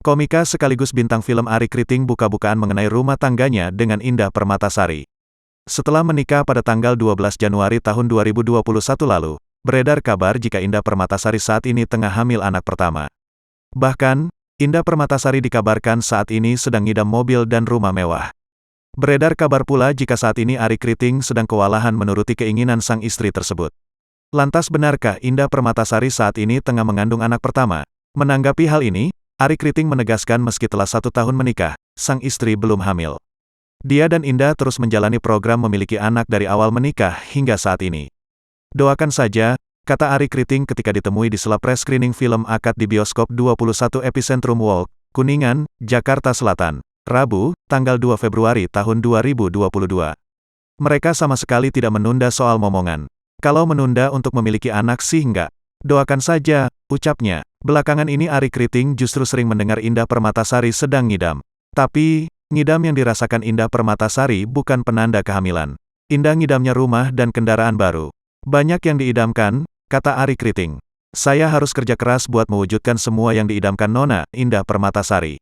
Komika sekaligus bintang film Arie Kriting buka-bukaan mengenai rumah tangganya dengan Indah Permatasari. Setelah menikah pada tanggal 12 Januari tahun 2021 lalu, beredar kabar jika Indah Permatasari saat ini tengah hamil anak pertama. Bahkan, Indah Permatasari dikabarkan saat ini sedang ngidam mobil dan rumah mewah. Beredar kabar pula jika saat ini Arie Kriting sedang kewalahan menuruti keinginan sang istri tersebut. Lantas benarkah Indah Permatasari saat ini tengah mengandung anak pertama? Menanggapi hal ini, Arie Kriting menegaskan meski telah 1 tahun menikah, sang istri belum hamil. Dia dan Indah terus menjalani program memiliki anak dari awal menikah hingga saat ini. Doakan saja, kata Arie Kriting ketika ditemui di sela pre-screening film akad di bioskop 21 Epicentrum Walk, Kuningan, Jakarta Selatan, Rabu, tanggal 2 Februari tahun 2022. Mereka sama sekali tidak menunda soal momongan. Kalau menunda untuk memiliki anak sih enggak. Doakan saja, ucapnya. Belakangan ini Arie Kriting justru sering mendengar Indah Permatasari sedang ngidam. Tapi, ngidam yang dirasakan Indah Permatasari bukan penanda kehamilan. Indah ngidamnya rumah dan kendaraan baru. Banyak yang diidamkan, kata Arie Kriting. Saya harus kerja keras buat mewujudkan semua yang diidamkan Nona, Indah Permatasari.